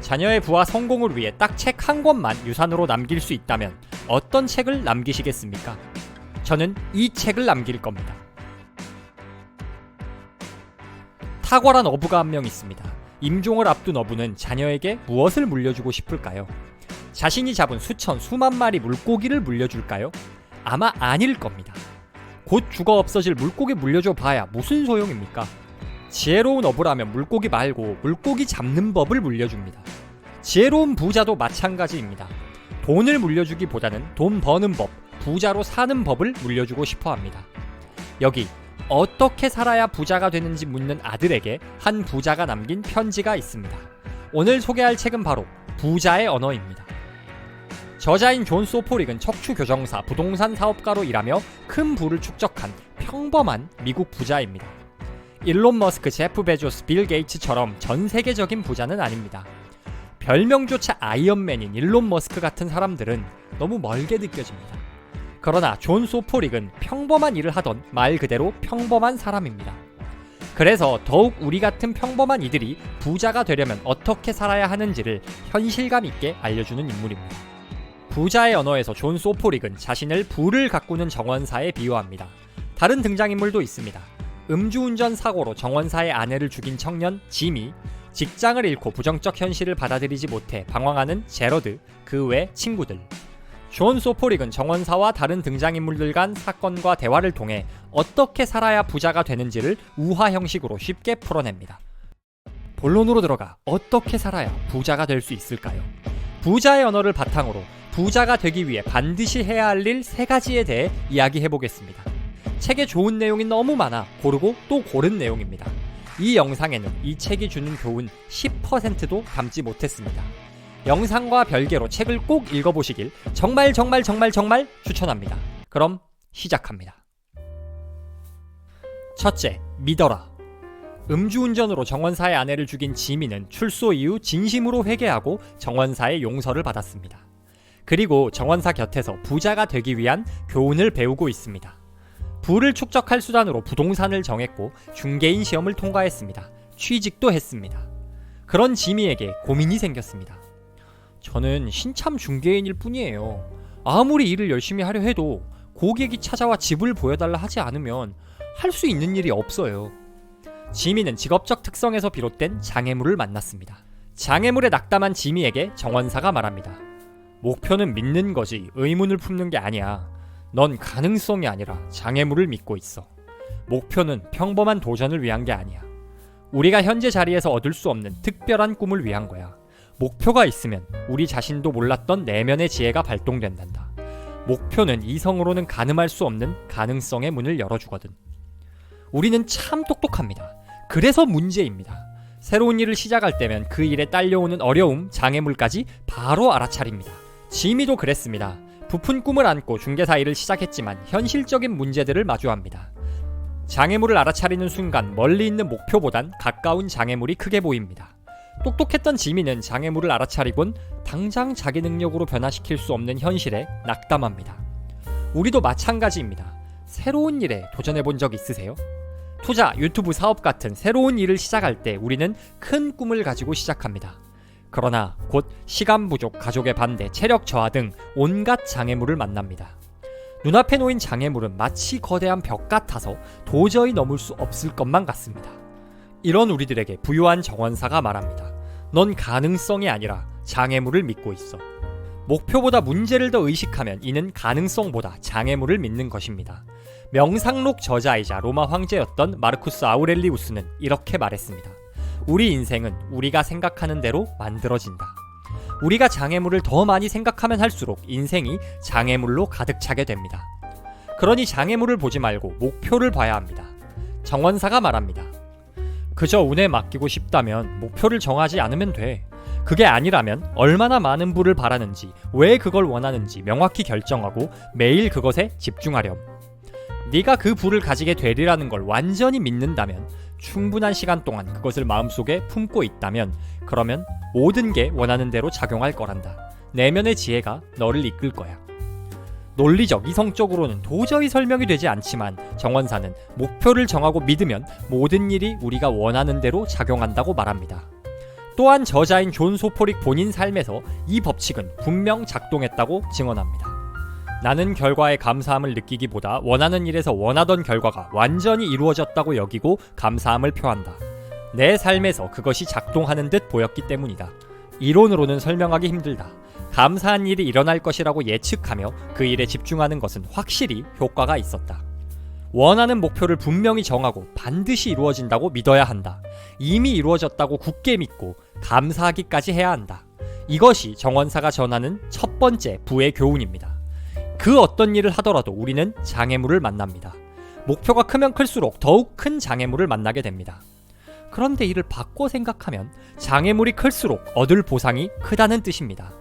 자녀의 부와 성공을 위해 딱 책 한 권만 유산으로 남길 수 있다면 어떤 책을 남기시겠습니까? 저는 이 책을 남길 겁니다. 탁월한 어부가 한 명 있습니다. 임종을 앞둔 어부는 자녀에게 무엇을 물려주고 싶을까요? 자신이 잡은 수만 마리 물고기를 물려줄까요? 아마 아닐 겁니다. 곧 죽어 없어질 물고기 물려줘 봐야 무슨 소용입니까? 지혜로운 어부라면 물고기 말고 물고기 잡는 법을 물려줍니다. 지혜로운 부자도 마찬가지입니다. 돈을 물려주기보다는 돈 버는 법, 부자로 사는 법을 물려주고 싶어 합니다. 여기 어떻게 살아야 부자가 되는지 묻는 아들에게 한 부자가 남긴 편지가 있습니다. 오늘 소개할 책은 바로 부자의 언어입니다. 저자인 존 소포릭은 척추교정사, 부동산 사업가로 일하며 큰 부를 축적한 평범한 미국 부자입니다. 일론 머스크, 제프 베조스, 빌 게이츠처럼 전 세계적인 부자는 아닙니다. 별명조차 아이언맨인 일론 머스크 같은 사람들은 너무 멀게 느껴집니다. 그러나 존 소포릭은 평범한 일을 하던 말 그대로 평범한 사람입니다. 그래서 더욱 우리 같은 평범한 이들이 부자가 되려면 어떻게 살아야 하는지를 현실감 있게 알려주는 인물입니다. 부자의 언어에서 존 소포릭은 자신을 부를 가꾸는 정원사에 비유합니다. 다른 등장인물도 있습니다. 음주운전 사고로 정원사의 아내를 죽인 청년 지미, 직장을 잃고 부정적 현실을 받아들이지 못해 방황하는 제러드, 그 외 친구들. 존 소포릭은 정원사와 다른 등장인물들 간 사건과 대화를 통해 어떻게 살아야 부자가 되는지를 우화 형식으로 쉽게 풀어냅니다. 본론으로 들어가 어떻게 살아야 부자가 될 수 있을까요? 부자의 언어를 바탕으로 부자가 되기 위해 반드시 해야 할 일 3가지에 대해 이야기해보겠습니다. 책에 좋은 내용이 너무 많아 고르고 또 고른 내용입니다. 이 영상에는 이 책이 주는 교훈 10%도 담지 못했습니다. 영상과 별개로 책을 꼭 읽어보시길 정말 추천합니다. 그럼 시작합니다. 첫째, 믿어라. 음주운전으로 정원사의 아내를 죽인 지미는 출소 이후 진심으로 회개하고 정원사의 용서를 받았습니다. 그리고 정원사 곁에서 부자가 되기 위한 교훈을 배우고 있습니다. 부를 축적할 수단으로 부동산을 정했고 중개인 시험을 통과했습니다. 취직도 했습니다. 그런 지미에게 고민이 생겼습니다. 저는 신참 중개인일 뿐이에요. 아무리 일을 열심히 하려 해도 고객이 찾아와 집을 보여달라 하지 않으면 할 수 있는 일이 없어요. 지미는 직업적 특성에서 비롯된 장애물을 만났습니다. 장애물에 낙담한 지미에게 정원사가 말합니다. 목표는 믿는 거지 의문을 품는 게 아니야. 넌 가능성이 아니라 장애물을 믿고 있어. 목표는 평범한 도전을 위한 게 아니야. 우리가 현재 자리에서 얻을 수 없는 특별한 꿈을 위한 거야. 목표가 있으면 우리 자신도 몰랐던 내면의 지혜가 발동된단다. 목표는 이성으로는 가늠할 수 없는 가능성의 문을 열어주거든. 우리는 참 똑똑합니다. 그래서 문제입니다. 새로운 일을 시작할 때면 그 일에 딸려오는 어려움, 장애물까지 바로 알아차립니다. 지미도 그랬습니다. 부푼 꿈을 안고 중개사 일을 시작했지만 현실적인 문제들을 마주합니다. 장애물을 알아차리는 순간 멀리 있는 목표보단 가까운 장애물이 크게 보입니다. 똑똑했던 지미는 장애물을 알아차리곤 당장 자기 능력으로 변화시킬 수 없는 현실에 낙담합니다. 우리도 마찬가지입니다. 새로운 일에 도전해본 적 있으세요? 투자, 유튜브 사업 같은 새로운 일을 시작할 때 우리는 큰 꿈을 가지고 시작합니다. 그러나 곧 시간 부족, 가족의 반대, 체력 저하 등 온갖 장애물을 만납니다. 눈앞에 놓인 장애물은 마치 거대한 벽 같아서 도저히 넘을 수 없을 것만 같습니다. 이런 우리들에게 부유한 정원사가 말합니다. 넌 가능성이 아니라 장애물을 믿고 있어. 목표보다 문제를 더 의식하면 이는 가능성보다 장애물을 믿는 것입니다. 명상록 저자이자 로마 황제였던 마르쿠스 아우렐리우스는 이렇게 말했습니다. 우리 인생은 우리가 생각하는 대로 만들어진다. 우리가 장애물을 더 많이 생각하면 할수록 인생이 장애물로 가득 차게 됩니다. 그러니 장애물을 보지 말고 목표를 봐야 합니다. 정원사가 말합니다. 그저 운에 맡기고 싶다면 목표를 정하지 않으면 돼. 그게 아니라면 얼마나 많은 부를 바라는지, 왜 그걸 원하는지 명확히 결정하고 매일 그것에 집중하렴. 네가 그 부를 가지게 되리라는 걸 완전히 믿는다면, 충분한 시간 동안 그것을 마음속에 품고 있다면, 그러면 모든 게 원하는 대로 작용할 거란다. 내면의 지혜가 너를 이끌 거야. 논리적, 이성적으로는 도저히 설명이 되지 않지만 정원사는 목표를 정하고 믿으면 모든 일이 우리가 원하는 대로 작용한다고 말합니다. 또한 저자인 존 소포릭 본인 삶에서 이 법칙은 분명 작동했다고 증언합니다. 나는 결과에 감사함을 느끼기보다 원하는 일에서 원하던 결과가 완전히 이루어졌다고 여기고 감사함을 표한다. 내 삶에서 그것이 작동하는 듯 보였기 때문이다. 이론으로는 설명하기 힘들다. 감사한 일이 일어날 것이라고 예측하며 그 일에 집중하는 것은 확실히 효과가 있었다. 원하는 목표를 분명히 정하고 반드시 이루어진다고 믿어야 한다. 이미 이루어졌다고 굳게 믿고 감사하기까지 해야 한다. 이것이 정원사가 전하는 첫 번째 부의 교훈입니다. 그 어떤 일을 하더라도 우리는 장애물을 만납니다. 목표가 크면 클수록 더욱 큰 장애물을 만나게 됩니다. 그런데 이를 바꿔 생각하면 장애물이 클수록 얻을 보상이 크다는 뜻입니다.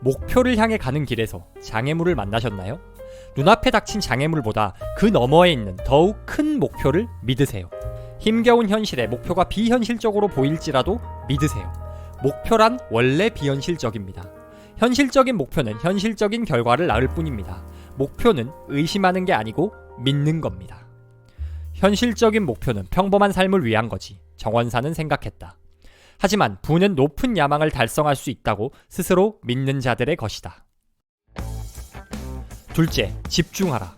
목표를 향해 가는 길에서 장애물을 만나셨나요? 눈앞에 닥친 장애물보다 그 너머에 있는 더욱 큰 목표를 믿으세요. 힘겨운 현실에 목표가 비현실적으로 보일지라도 믿으세요. 목표란 원래 비현실적입니다. 현실적인 목표는 현실적인 결과를 낳을 뿐입니다. 목표는 의심하는 게 아니고 믿는 겁니다. 현실적인 목표는 평범한 삶을 위한 거지. 정원사는 생각했다. 하지만 부는 높은 야망을 달성할 수 있다고 스스로 믿는 자들의 것이다. 둘째, 집중하라.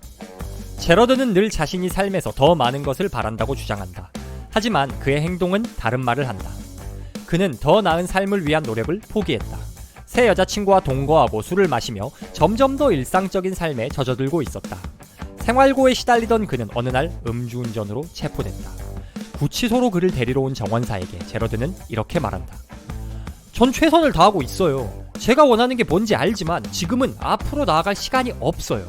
제러드는 늘 자신이 삶에서 더 많은 것을 바란다고 주장한다. 하지만 그의 행동은 다른 말을 한다. 그는 더 나은 삶을 위한 노력을 포기했다. 새 여자친구와 동거하고 술을 마시며 점점 더 일상적인 삶에 젖어들고 있었다. 생활고에 시달리던 그는 어느 날 음주운전으로 체포됐다. 구치소로 그를 데리러 온 정원사에게 제러드는 이렇게 말한다. 전 최선을 다하고 있어요. 제가 원하는 게 뭔지 알지만 지금은 앞으로 나아갈 시간이 없어요.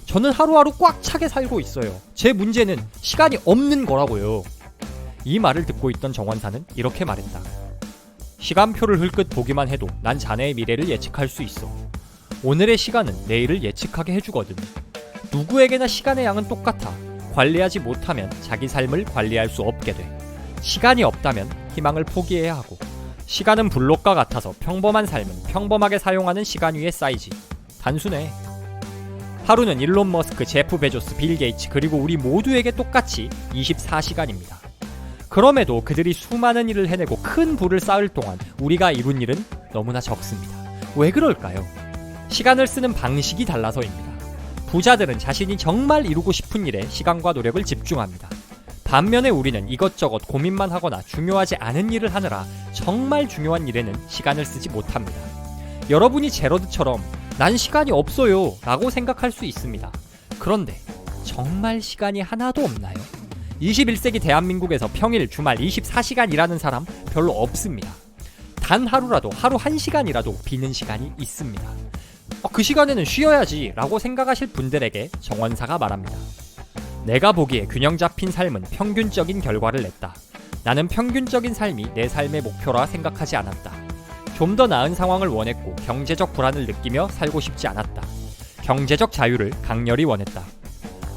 저는 하루하루 꽉 차게 살고 있어요. 제 문제는 시간이 없는 거라고요. 이 말을 듣고 있던 정원사는 이렇게 말했다. 시간표를 흘끗 보기만 해도 난 자네의 미래를 예측할 수 있어. 오늘의 시간은 내일을 예측하게 해주거든. 누구에게나 시간의 양은 똑같아. 관리하지 못하면 자기 삶을 관리할 수 없게 돼. 시간이 없다면 희망을 포기해야 하고, 시간은 블록과 같아서 평범한 삶은 평범하게 사용하는 시간 위에 쌓이지. 단순해. 하루는 일론 머스크, 제프 베조스, 빌 게이츠 그리고 우리 모두에게 똑같이 24시간입니다. 그럼에도 그들이 수많은 일을 해내고 큰 부를 쌓을 동안 우리가 이룬 일은 너무나 적습니다. 왜 그럴까요? 시간을 쓰는 방식이 달라서입니다. 부자들은 자신이 정말 이루고 싶은 일에 시간과 노력을 집중합니다. 반면에 우리는 이것저것 고민만 하거나 중요하지 않은 일을 하느라 정말 중요한 일에는 시간을 쓰지 못합니다. 여러분이 제러드처럼 난 시간이 없어요 라고 생각할 수 있습니다. 그런데 정말 시간이 하나도 없나요? 21세기 대한민국에서 평일 주말 24시간 일하는 사람 별로 없습니다. 단 하루라도 하루 1시간이라도 비는 시간이 있습니다. 그 시간에는 쉬어야지 라고 생각하실 분들에게 정원사가 말합니다. 내가 보기에 균형 잡힌 삶은 평균적인 결과를 냈다. 나는 평균적인 삶이 내 삶의 목표라 생각하지 않았다. 좀 더 나은 상황을 원했고 경제적 불안을 느끼며 살고 싶지 않았다. 경제적 자유를 강렬히 원했다.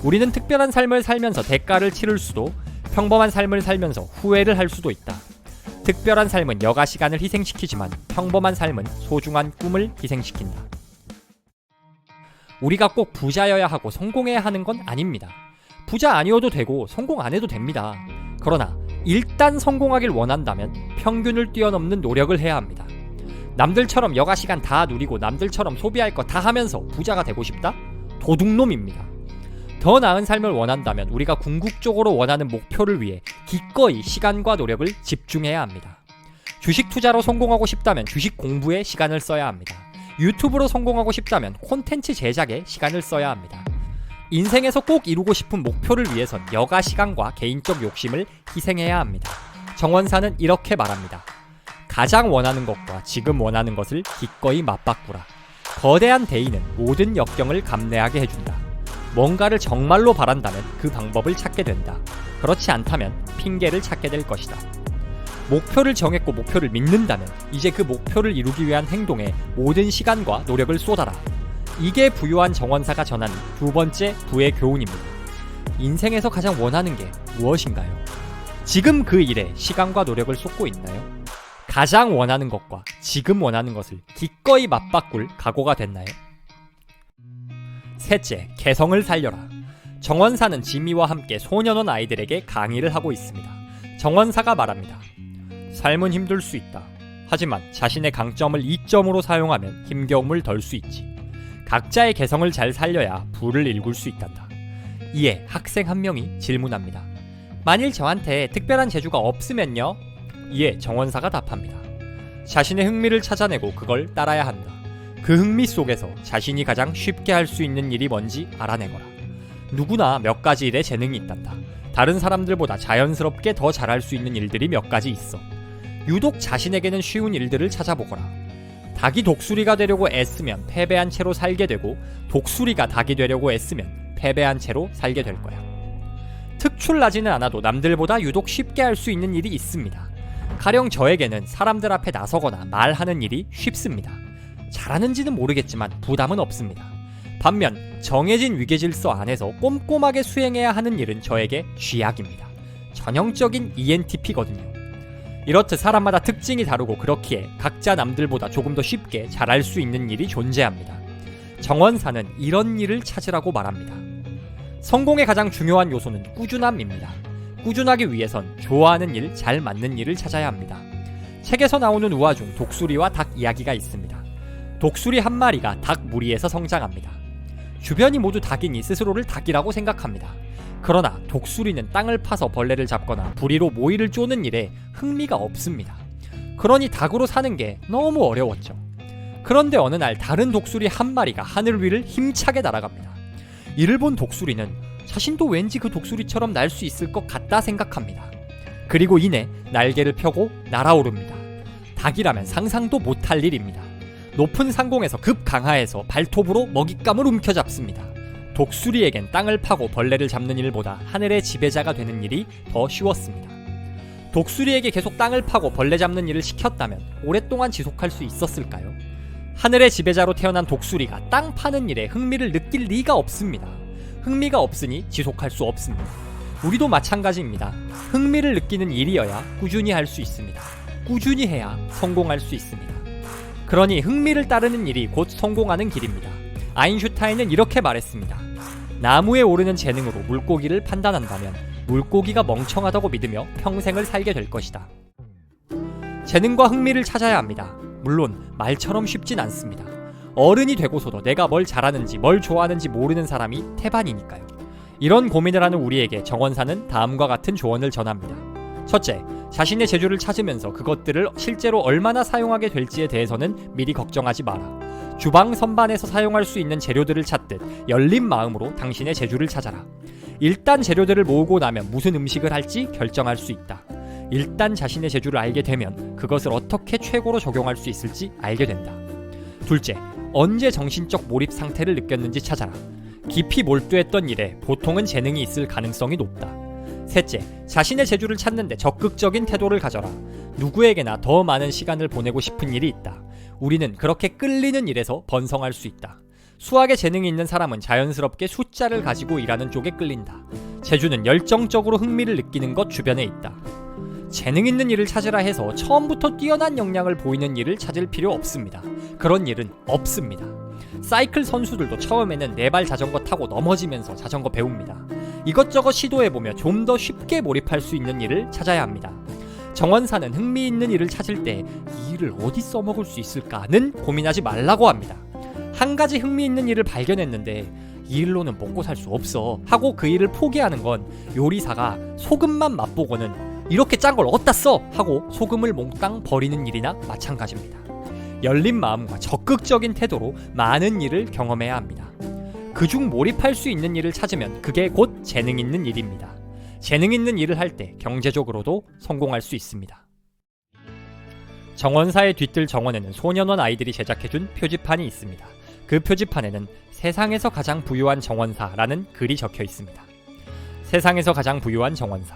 우리는 특별한 삶을 살면서 대가를 치를 수도, 평범한 삶을 살면서 후회를 할 수도 있다. 특별한 삶은 여가 시간을 희생시키지만 평범한 삶은 소중한 꿈을 희생시킨다. 우리가 꼭 부자여야 하고 성공해야 하는 건 아닙니다. 부자 아니어도 되고 성공 안 해도 됩니다. 그러나 일단 성공하길 원한다면 평균을 뛰어넘는 노력을 해야 합니다. 남들처럼 여가 시간 다 누리고 남들처럼 소비할 거 다 하면서 부자가 되고 싶다? 도둑놈입니다. 더 나은 삶을 원한다면 우리가 궁극적으로 원하는 목표를 위해 기꺼이 시간과 노력을 집중해야 합니다. 주식 투자로 성공하고 싶다면 주식 공부에 시간을 써야 합니다. 유튜브로 성공하고 싶다면 콘텐츠 제작에 시간을 써야 합니다. 인생에서 꼭 이루고 싶은 목표를 위해선 여가 시간과 개인적 욕심을 희생해야 합니다. 정원사는 이렇게 말합니다. 가장 원하는 것과 지금 원하는 것을 기꺼이 맞바꾸라. 거대한 대의는 모든 역경을 감내하게 해준다. 뭔가를 정말로 바란다면 그 방법을 찾게 된다. 그렇지 않다면 핑계를 찾게 될 것이다. 목표를 정했고 목표를 믿는다면 이제 그 목표를 이루기 위한 행동에 모든 시간과 노력을 쏟아라. 이게 부유한 정원사가 전한 두 번째 부의 교훈입니다. 인생에서 가장 원하는 게 무엇인가요? 지금 그 일에 시간과 노력을 쏟고 있나요? 가장 원하는 것과 지금 원하는 것을 기꺼이 맞바꿀 각오가 됐나요? 셋째, 개성을 살려라. 정원사는 지미와 함께 소년원 아이들에게 강의를 하고 있습니다. 정원사가 말합니다. 삶은 힘들 수 있다. 하지만 자신의 강점을 이점으로 사용하면 힘겨움을 덜 수 있지. 각자의 개성을 잘 살려야 부를 일굴 수 있단다. 이에 학생 한 명이 질문합니다. 만일 저한테 특별한 재주가 없으면요? 이에 정원사가 답합니다. 자신의 흥미를 찾아내고 그걸 따라야 한다. 그 흥미 속에서 자신이 가장 쉽게 할 수 있는 일이 뭔지 알아내거라. 누구나 몇 가지 일에 재능이 있단다. 다른 사람들보다 자연스럽게 더 잘할 수 있는 일들이 몇 가지 있어. 유독 자신에게는 쉬운 일들을 찾아보거라. 닭이 독수리가 되려고 애쓰면 패배한 채로 살게 되고, 독수리가 닭이 되려고 애쓰면 패배한 채로 살게 될 거야. 특출나지는 않아도 남들보다 유독 쉽게 할 수 있는 일이 있습니다. 가령 저에게는 사람들 앞에 나서거나 말하는 일이 쉽습니다. 잘하는지는 모르겠지만 부담은 없습니다. 반면 정해진 위계질서 안에서 꼼꼼하게 수행해야 하는 일은 저에게 쥐약입니다. 전형적인 ENTP거든요. 이렇듯 사람마다 특징이 다르고 그렇기에 각자 남들보다 조금 더 쉽게 잘할 수 있는 일이 존재합니다. 정원사는 이런 일을 찾으라고 말합니다. 성공의 가장 중요한 요소는 꾸준함입니다. 꾸준하기 위해선 좋아하는 일, 잘 맞는 일을 찾아야 합니다. 책에서 나오는 우화 중 독수리와 닭 이야기가 있습니다. 독수리 한 마리가 닭 무리에서 성장합니다. 주변이 모두 닭이니 스스로를 닭이라고 생각합니다. 그러나 독수리는 땅을 파서 벌레를 잡거나 부리로 모이를 쪼는 일에 흥미가 없습니다. 그러니 닭으로 사는 게 너무 어려웠죠. 그런데 어느 날 다른 독수리 한 마리가 하늘 위를 힘차게 날아갑니다. 이를 본 독수리는 자신도 왠지 그 독수리처럼 날 수 있을 것 같다 생각합니다. 그리고 이내 날개를 펴고 날아오릅니다. 닭이라면 상상도 못할 일입니다. 높은 상공에서 급 강하에서 발톱으로 먹잇감을 움켜잡습니다. 독수리에겐 땅을 파고 벌레를 잡는 일보다 하늘의 지배자가 되는 일이 더 쉬웠습니다. 독수리에게 계속 땅을 파고 벌레 잡는 일을 시켰다면 오랫동안 지속할 수 있었을까요? 하늘의 지배자로 태어난 독수리가 땅 파는 일에 흥미를 느낄 리가 없습니다. 흥미가 없으니 지속할 수 없습니다. 우리도 마찬가지입니다. 흥미를 느끼는 일이어야 꾸준히 할 수 있습니다. 꾸준히 해야 성공할 수 있습니다. 그러니 흥미를 따르는 일이 곧 성공하는 길입니다. 아인슈타인은 이렇게 말했습니다. 나무에 오르는 재능으로 물고기를 판단한다면 물고기가 멍청하다고 믿으며 평생을 살게 될 것이다. 재능과 흥미를 찾아야 합니다. 물론 말처럼 쉽진 않습니다. 어른이 되고서도 내가 뭘 잘하는지 뭘 좋아하는지 모르는 사람이 태반이니까요. 이런 고민을 하는 우리에게 정원사는 다음과 같은 조언을 전합니다. 첫째, 자신의 재주를 찾으면서 그것들을 실제로 얼마나 사용하게 될지에 대해서는 미리 걱정하지 마라. 주방 선반에서 사용할 수 있는 재료들을 찾듯 열린 마음으로 당신의 재주를 찾아라. 일단 재료들을 모으고 나면 무슨 음식을 할지 결정할 수 있다. 일단 자신의 재주를 알게 되면 그것을 어떻게 최고로 적용할 수 있을지 알게 된다. 둘째, 언제 정신적 몰입 상태를 느꼈는지 찾아라. 깊이 몰두했던 일에 보통은 재능이 있을 가능성이 높다. 셋째, 자신의 재주를 찾는데 적극적인 태도를 가져라. 누구에게나 더 많은 시간을 보내고 싶은 일이 있다. 우리는 그렇게 끌리는 일에서 번성할 수 있다. 수학에 재능이 있는 사람은 자연스럽게 숫자를 가지고 일하는 쪽에 끌린다. 재주는 열정적으로 흥미를 느끼는 것 주변에 있다. 재능 있는 일을 찾으라 해서 처음부터 뛰어난 역량을 보이는 일을 찾을 필요 없습니다. 그런 일은 없습니다. 사이클 선수들도 처음에는 네 발 자전거 타고 넘어지면서 자전거 배웁니다. 이것저것 시도해보며 좀 더 쉽게 몰입할 수 있는 일을 찾아야 합니다. 정원사는 흥미있는 일을 찾을 때 이 일을 어디 써먹을 수 있을까는 고민하지 말라고 합니다. 한 가지 흥미있는 일을 발견했는데 이 일로는 먹고 살 수 없어 하고 그 일을 포기하는 건 요리사가 소금만 맛보고는 이렇게 짠 걸 어디다 써 하고 소금을 몽땅 버리는 일이나 마찬가지입니다. 열린 마음과 적극적인 태도로 많은 일을 경험해야 합니다. 그중 몰입할 수 있는 일을 찾으면 그게 곧 재능 있는 일입니다. 재능 있는 일을 할 때 경제적으로도 성공할 수 있습니다. 정원사의 뒤뜰 정원에는 소년원 아이들이 제작해준 표지판이 있습니다. 그 표지판에는 세상에서 가장 부유한 정원사라는 글이 적혀 있습니다. 세상에서 가장 부유한 정원사.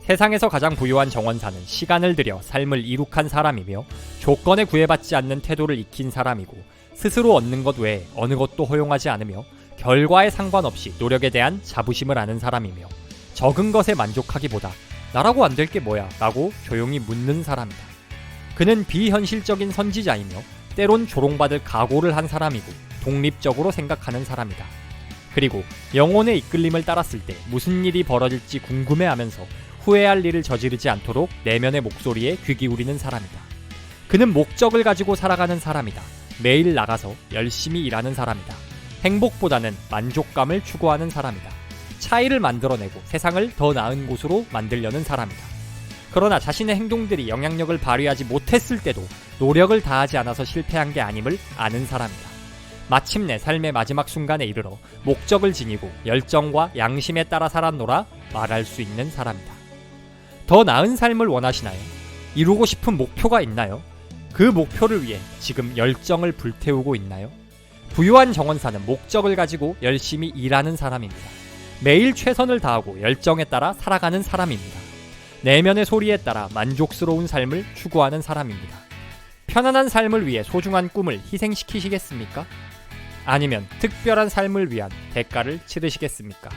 세상에서 가장 부유한 정원사는 시간을 들여 삶을 이룩한 사람이며 조건에 구애받지 않는 태도를 익힌 사람이고 스스로 얻는 것 외에 어느 것도 허용하지 않으며 결과에 상관없이 노력에 대한 자부심을 아는 사람이며 적은 것에 만족하기보다 나라고 안 될 게 뭐야 라고 조용히 묻는 사람이다. 그는 비현실적인 선지자이며 때론 조롱받을 각오를 한 사람이고 독립적으로 생각하는 사람이다. 그리고 영혼의 이끌림을 따랐을 때 무슨 일이 벌어질지 궁금해하면서 후회할 일을 저지르지 않도록 내면의 목소리에 귀 기울이는 사람이다. 그는 목적을 가지고 살아가는 사람이다. 매일 나가서 열심히 일하는 사람이다. 행복보다는 만족감을 추구하는 사람이다. 차이를 만들어내고 세상을 더 나은 곳으로 만들려는 사람이다. 그러나 자신의 행동들이 영향력을 발휘하지 못했을 때도 노력을 다하지 않아서 실패한 게 아님을 아는 사람이다. 마침내 삶의 마지막 순간에 이르러 목적을 지니고 열정과 양심에 따라 살았노라 말할 수 있는 사람이다. 더 나은 삶을 원하시나요? 이루고 싶은 목표가 있나요? 그 목표를 위해 지금 열정을 불태우고 있나요? 부유한 정원사는 목적을 가지고 열심히 일하는 사람입니다. 매일 최선을 다하고 열정에 따라 살아가는 사람입니다. 내면의 소리에 따라 만족스러운 삶을 추구하는 사람입니다. 편안한 삶을 위해 소중한 꿈을 희생시키시겠습니까? 아니면 특별한 삶을 위한 대가를 치르시겠습니까?